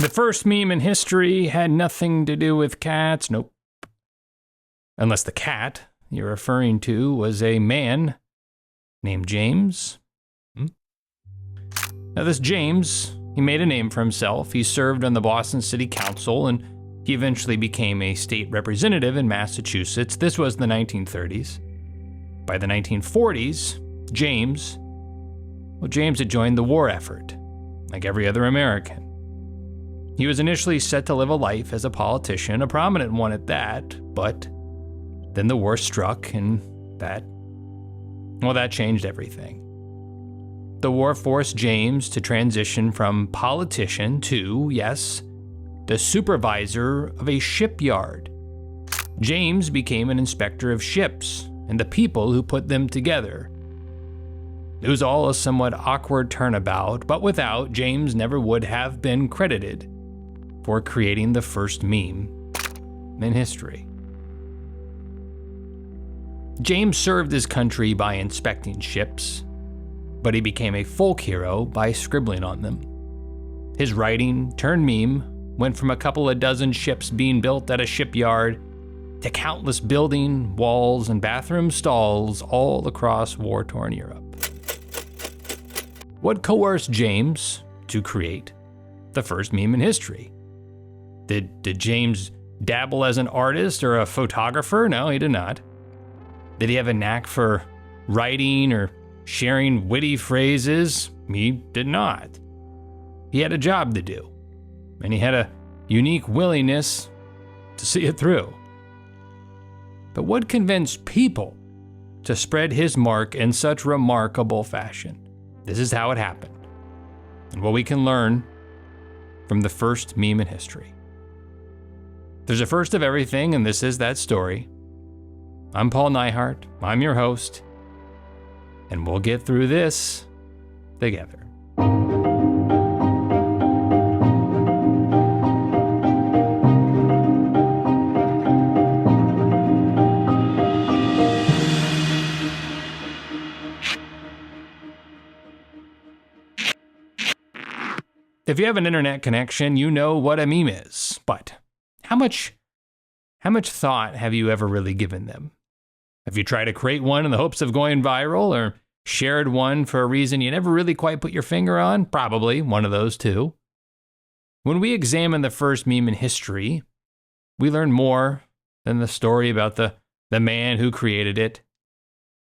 The first meme in history had nothing to do with cats. Nope. Unless the cat you're referring to was a man named James. Now this James, he made a name for himself. He served on the Boston City Council, and he eventually became a state representative in Massachusetts. This was the 1930s. By the 1940s, James had joined the war effort, like every other American. He was initially set to live a life as a politician, a prominent one at that, but then the war struck, and that changed everything. The war forced James to transition from politician to, yes, the supervisor of a shipyard. James became an inspector of ships and the people who put them together. It was all a somewhat awkward turnabout, but without, James never would have been credited for creating the first meme in history. James served his country by inspecting ships, but he became a folk hero by scribbling on them. His writing turned meme went from a couple of dozen ships being built at a shipyard to countless building, walls, and bathroom stalls all across war-torn Europe. What coerced James to create the first meme in history? Did James dabble as an artist or a photographer? No, he did not. Did he have a knack for writing or sharing witty phrases? He did not. He had a job to do, and he had a unique willingness to see it through. But what convinced people to spread his mark in such remarkable fashion? This is how it happened, and what we can learn from the first meme in history. There's a first of everything, and this is that story. I'm Paul Neihart, I'm your host, and we'll get through this together. If you have an internet connection, you know what a meme is, but how much thought have you ever really given them? Have you tried to create one in the hopes of going viral, or shared one for a reason you never really quite put your finger on? Probably one of those two. When we examine the first meme in history, we learn more than the story about the man who created it.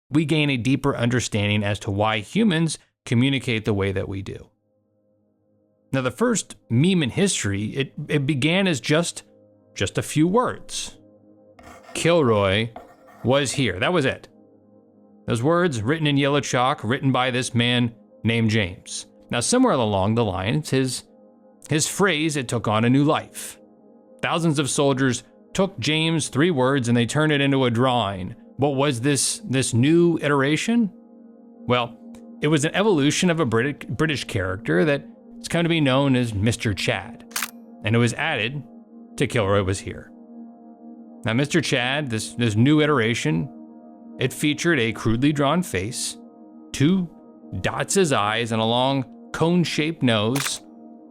We gain a deeper understanding as to why humans communicate the way that we do. Now, the first meme in history, it began as just a few words. Kilroy was here. That was it. Those words written in yellow chalk, written by this man named James. Now, somewhere along the lines, his phrase, it took on a new life. Thousands of soldiers took James' 3 words and they turned it into a drawing. What was this new iteration? Well, it was an evolution of a British character that it's come to be known as Mr. Chad, and it was added to Kilroy Was Here. Now, Mr. Chad, this new iteration, it featured a crudely drawn face, 2 dots as eyes, and a long cone-shaped nose,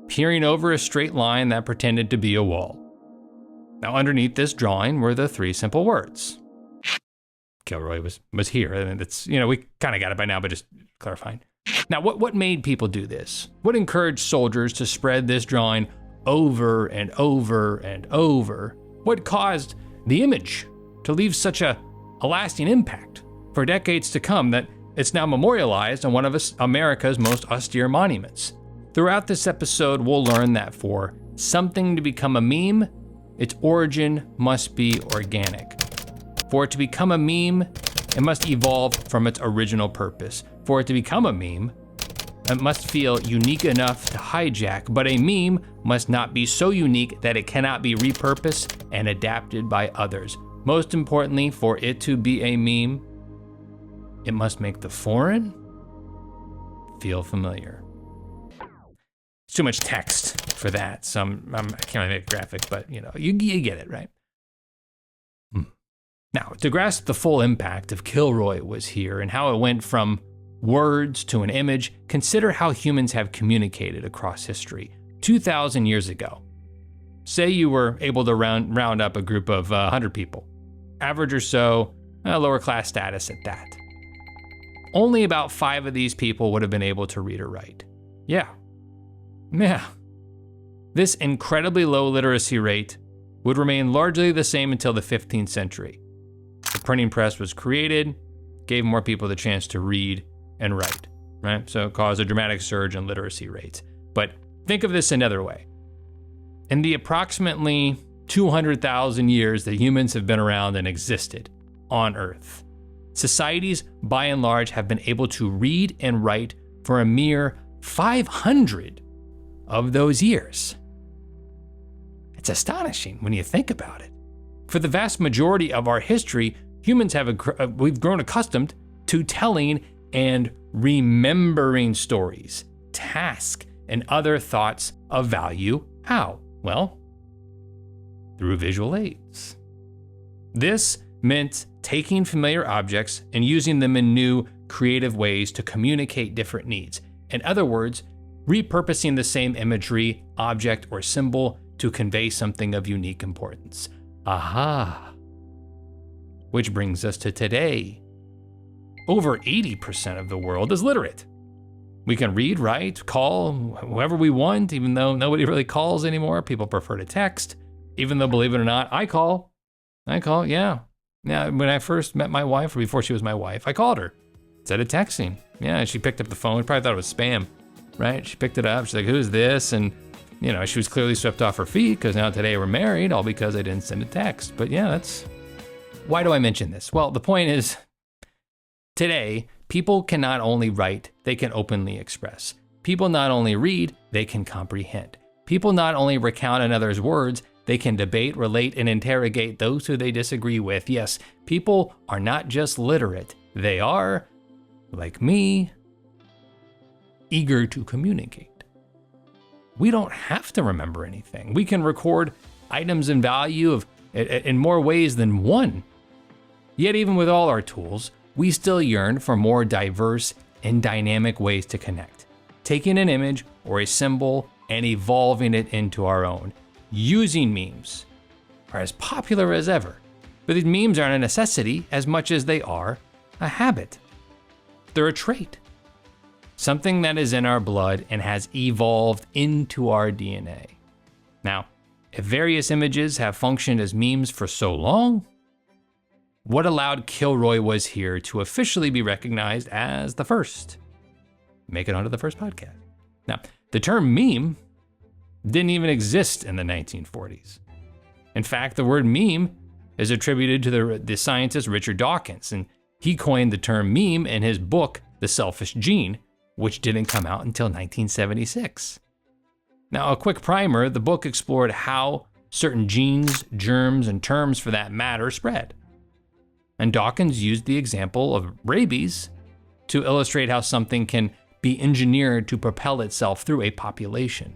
peering over a straight line that pretended to be a wall. Now, underneath this drawing were the 3 simple words. Kilroy was here. I mean, it's, we kind of got it by now, but just clarifying. Now, what made people do this? What encouraged soldiers to spread this drawing over and over and over? What caused the image to leave such a lasting impact for decades to come that it's now memorialized on one of America's most austere monuments? Throughout this episode, we'll learn that for something to become a meme, its origin must be organic. For it to become a meme, it must evolve from its original purpose. For it to become a meme, it must feel unique enough to hijack, but a meme must not be so unique that it cannot be repurposed and adapted by others. Most importantly, for it to be a meme, it must make the foreign feel familiar. It's too much text for that, so I can't really make a graphic, but you get it, right? Now, to grasp the full impact of Kilroy Was Here and how it went from words to an image, consider how humans have communicated across history. 2,000 years ago, say you were able to round up a group of 100 people, average or so, lower class status at that. Only about 5 of these people would have been able to read or write. Yeah. This incredibly low literacy rate would remain largely the same until the 15th century. The printing press was created, gave more people the chance to read and write, right? So it caused a dramatic surge in literacy rates. But think of this another way. In the approximately 200,000 years that humans have been around and existed on Earth, societies by and large have been able to read and write for a mere 500 of those years. It's astonishing when you think about it. For the vast majority of our history, humans we've grown accustomed to telling and remembering stories, tasks, and other thoughts of value. How? Well, through visual aids. This meant taking familiar objects and using them in new, creative ways to communicate different needs. In other words, repurposing the same imagery, object, or symbol to convey something of unique importance. Aha! Which brings us to today. Over 80% of the world is literate. We can read, write, call whoever we want, even though nobody really calls anymore. People prefer to text, even though, believe it or not, I call, yeah. Yeah, when I first met my wife, or before she was my wife, I called her instead of texting. Yeah, she picked up the phone. Probably thought it was spam, right? She picked it up. She's like, who's this? And, she was clearly swept off her feet because now today we're married, all because I didn't send a text. But yeah, why do I mention this? Well, the point is, today, people can not only write, they can openly express. People not only read, they can comprehend. People not only recount another's words, they can debate, relate, and interrogate those who they disagree with. Yes, people are not just literate, they are, like me, eager to communicate. We don't have to remember anything. We can record items in value in more ways than one. Yet even with all our tools, we still yearn for more diverse and dynamic ways to connect, taking an image or a symbol and evolving it into our own. Using memes are as popular as ever, but these memes aren't a necessity as much as they are a habit. They're a trait, something that is in our blood and has evolved into our DNA. Now, if various images have functioned as memes for so long, what allowed Kilroy Was Here to officially be recognized as the first? Make it onto the first podcast. Now, the term meme didn't even exist in the 1940s. In fact, the word meme is attributed to the scientist Richard Dawkins, and he coined the term meme in his book, The Selfish Gene, which didn't come out until 1976. Now, a quick primer, the book explored how certain genes, germs, and terms for that matter spread. And Dawkins used the example of rabies to illustrate how something can be engineered to propel itself through a population.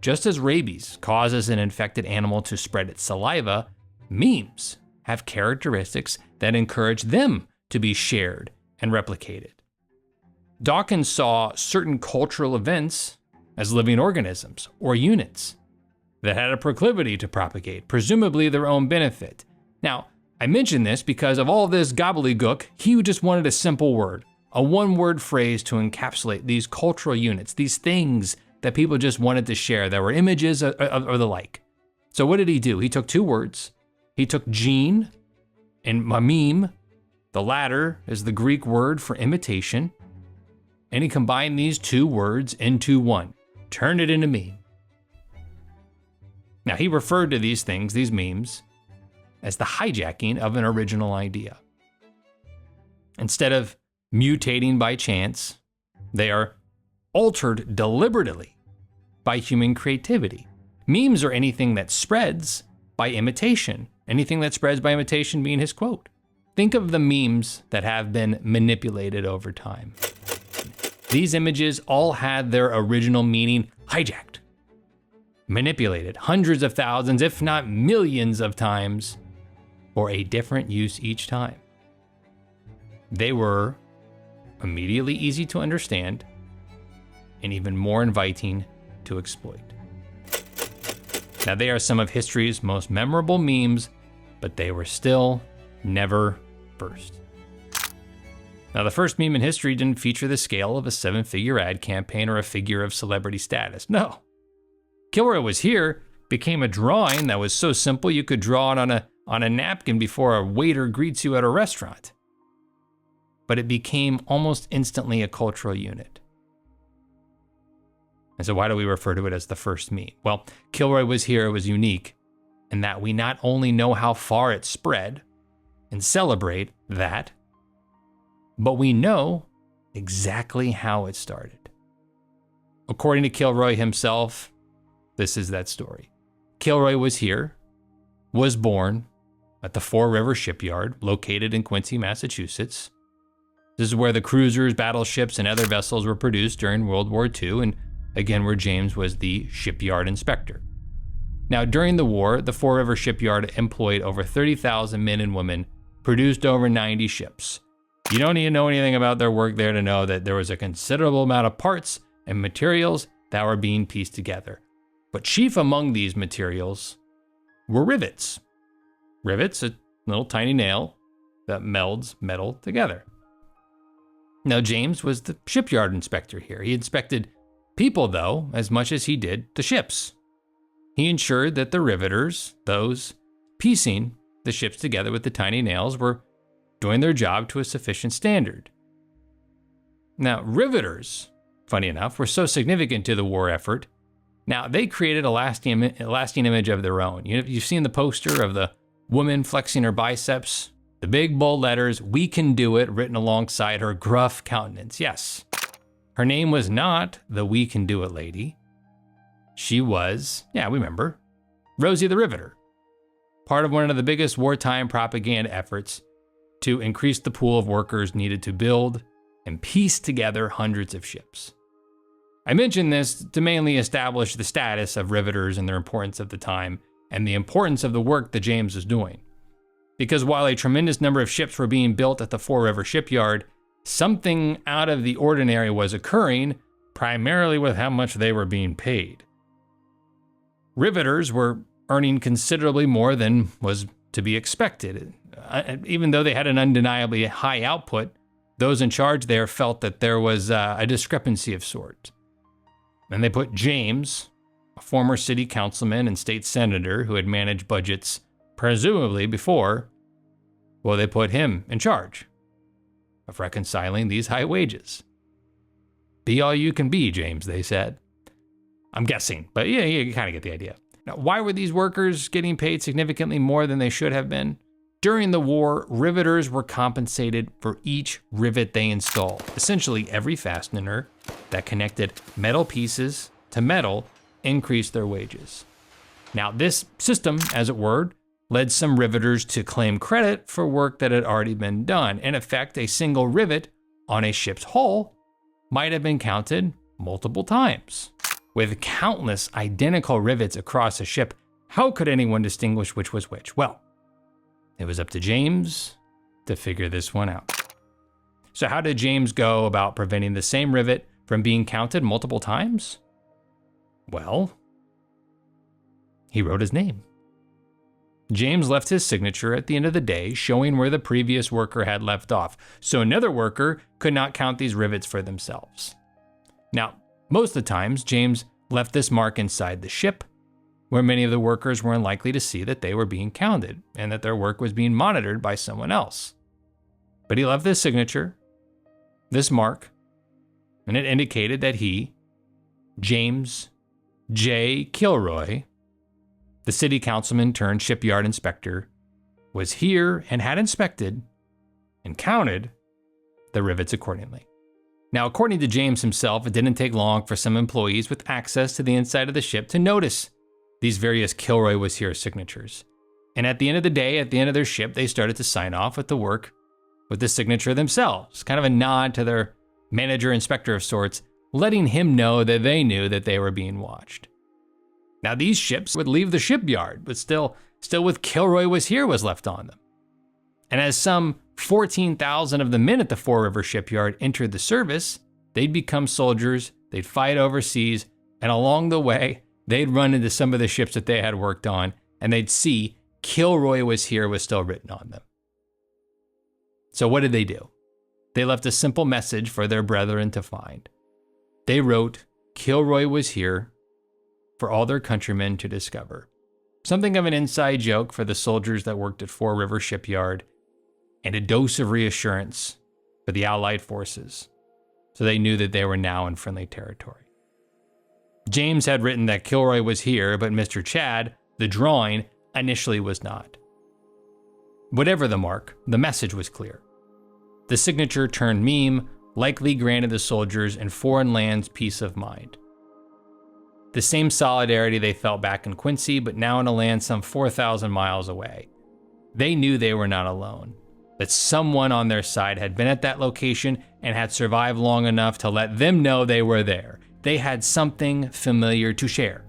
Just as rabies causes an infected animal to spread its saliva, memes have characteristics that encourage them to be shared and replicated. Dawkins saw certain cultural events as living organisms or units that had a proclivity to propagate, presumably their own benefit. Now, I mention this because of all this gobbledygook, he just wanted a simple word, a one-word phrase to encapsulate these cultural units, these things that people just wanted to share that were images or the like. So what did he do? He took 2 words. He took gene and meme, the latter is the Greek word for imitation, and he combined these 2 words into one, turned it into meme. Now, he referred to these things, these memes, as the hijacking of an original idea. Instead of mutating by chance, they are altered deliberately by human creativity. Memes are anything that spreads by imitation, anything that spreads by imitation being his quote. Think of the memes that have been manipulated over time. These images all had their original meaning hijacked, manipulated hundreds of thousands, if not millions of times, for a different use each time. They were immediately easy to understand and even more inviting to exploit. Now, they are some of history's most memorable memes, but they were still never first. Now, the first meme in history didn't feature the scale of a 7-figure ad campaign or a figure of celebrity status. No. Kilroy Was Here became a drawing that was so simple you could draw it on a napkin before a waiter greets you at a restaurant. But it became almost instantly a cultural unit. And so why do we refer to it as the first meme? Well, Kilroy Was Here was unique in that we not only know how far it spread and celebrate that, but we know exactly how it started. According to Kilroy himself, this is that story. Kilroy Was Here was born at the Four River Shipyard, located in Quincy, Massachusetts. This is where the cruisers, battleships, and other vessels were produced during World War II, and again, where James was the shipyard inspector. Now, during the war, the Four River Shipyard employed over 30,000 men and women, produced over 90 ships. You don't need to know anything about their work there to know that there was a considerable amount of parts and materials that were being pieced together. But chief among these materials were rivets. Rivets, a little tiny nail that melds metal together. Now, James was the shipyard inspector here. He inspected people, though, as much as he did the ships. He ensured that the riveters, those piecing the ships together with the tiny nails, were doing their job to a sufficient standard. Now, riveters, funny enough, were so significant to the war effort. Now, they created a lasting image of their own. You've seen the poster of the woman flexing her biceps, the big bold letters, "We can do it," written alongside her gruff countenance. Yes, her name was not the "We Can Do It" lady. She was, we remember, Rosie the Riveter, part of one of the biggest wartime propaganda efforts to increase the pool of workers needed to build and piece together hundreds of ships. I mention this to mainly establish the status of riveters and their importance at the time, and the importance of the work that James was doing. Because while a tremendous number of ships were being built at the Four River Shipyard, something out of the ordinary was occurring, primarily with how much they were being paid. Riveters were earning considerably more than was to be expected. Even though they had an undeniably high output, those in charge there felt that there was a discrepancy of sorts. And they put James, a former city councilman and state senator who had managed budgets presumably before, they put him in charge of reconciling these high wages. Be all you can be, James, they said. I'm guessing, but yeah, you kind of get the idea. Now, why were these workers getting paid significantly more than they should have been? During the war, riveters were compensated for each rivet they installed. Essentially, every fastener that connected metal pieces to metal increased their wages. Now, this system, as it were, led some riveters to claim credit for work that had already been done. In effect, a single rivet on a ship's hull might have been counted multiple times. With countless identical rivets across a ship, how could anyone distinguish which was which? Well, it was up to James to figure this one out. So how did James go about preventing the same rivet from being counted multiple times? Well, he wrote his name. James left his signature at the end of the day, showing where the previous worker had left off, so another worker could not count these rivets for themselves. Now, most of the times, James left this mark inside the ship, where many of the workers were unlikely to see that they were being counted and that their work was being monitored by someone else. But he left this signature, this mark, and it indicated that he, James J. Kilroy, the city councilman turned shipyard inspector, was here and had inspected and counted the rivets accordingly. Now, according to James himself, it didn't take long for some employees with access to the inside of the ship to notice these various Kilroy Was Here signatures. And at the end of the day, at the end of their ship, they started to sign off with the work with the signature themselves, kind of a nod to their manager inspector of sorts, letting him know that they knew that they were being watched. Now, these ships would leave the shipyard, but still with Kilroy Was Here was left on them. And as some 14,000 of the men at the Four River Shipyard entered the service, they'd become soldiers, they'd fight overseas, and along the way, they'd run into some of the ships that they had worked on, and they'd see Kilroy Was Here was still written on them. So what did they do? They left a simple message for their brethren to find. They wrote, "Kilroy was here for all their countrymen to discover." Something of an inside joke for the soldiers that worked at Fore River Shipyard, and a dose of reassurance for the Allied forces, so they knew that they were now in friendly territory. James had written that Kilroy was here, but Mr. Chad, the drawing, initially was not. Whatever the mark, the message was clear. The signature turned meme likely granted the soldiers in foreign lands peace of mind. The same solidarity they felt back in Quincy, but now in a land some 4,000 miles away. They knew they were not alone, that someone on their side had been at that location and had survived long enough to let them know they were there. They had something familiar to share.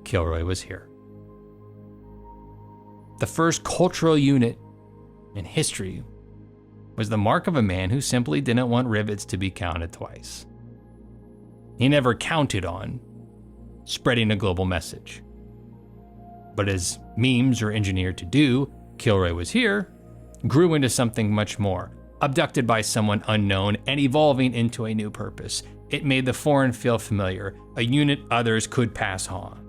Kilroy was here. The first cultural unit in history was the mark of a man who simply didn't want rivets to be counted twice. He never counted on spreading a global message. But as memes are engineered to do, Kilroy Was Here grew into something much more, abducted by someone unknown and evolving into a new purpose. It made the foreign feel familiar, a unit others could pass on.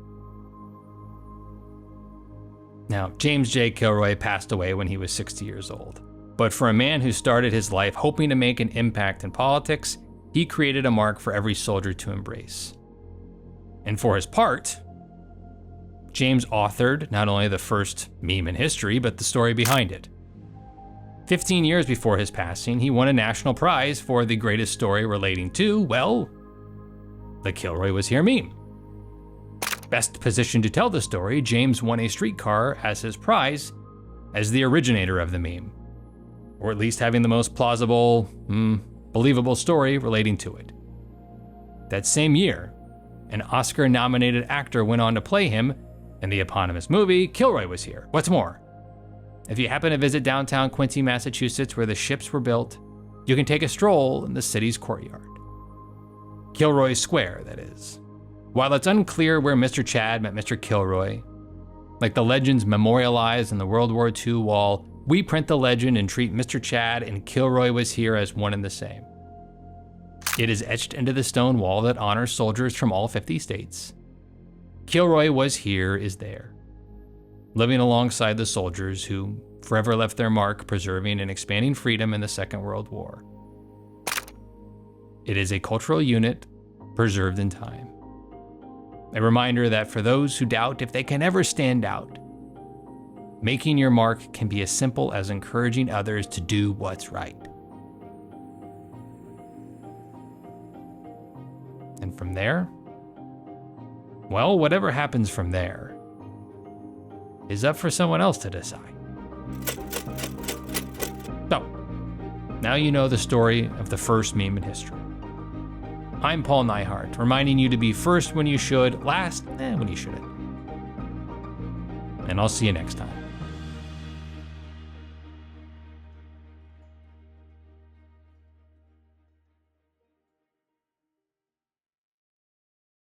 Now, James J. Kilroy passed away when he was 60 years old. But for a man who started his life hoping to make an impact in politics, he created a mark for every soldier to embrace. And for his part, James authored not only the first meme in history, but the story behind it. 15 years before his passing, he won a national prize for the greatest story relating to, well, the Kilroy Was Here meme. Best positioned to tell the story, James won a streetcar as his prize as the originator of the meme, or at least having the most plausible, believable story relating to it. That same year, an Oscar-nominated actor went on to play him in the eponymous movie, Kilroy Was Here. What's more, if you happen to visit downtown Quincy, Massachusetts, where the ships were built, you can take a stroll in the city's courtyard. Kilroy Square, that is. While it's unclear where Mr. Chad met Mr. Kilroy, like the legends memorialized in the World War II wall, we print the legend and treat Mr. Chad and Kilroy Was Here as one and the same. It is etched into the stone wall that honors soldiers from all 50 states. Kilroy Was Here is there, living alongside the soldiers who forever left their mark preserving and expanding freedom in the Second World War. It is a cultural unit preserved in time. A reminder that for those who doubt if they can ever stand out, making your mark can be as simple as encouraging others to do what's right. And from there, well, whatever happens from there is up for someone else to decide. So, now you know the story of the first meme in history. I'm Paul Neihart, reminding you to be first when you should, last when you shouldn't. And I'll see you next time.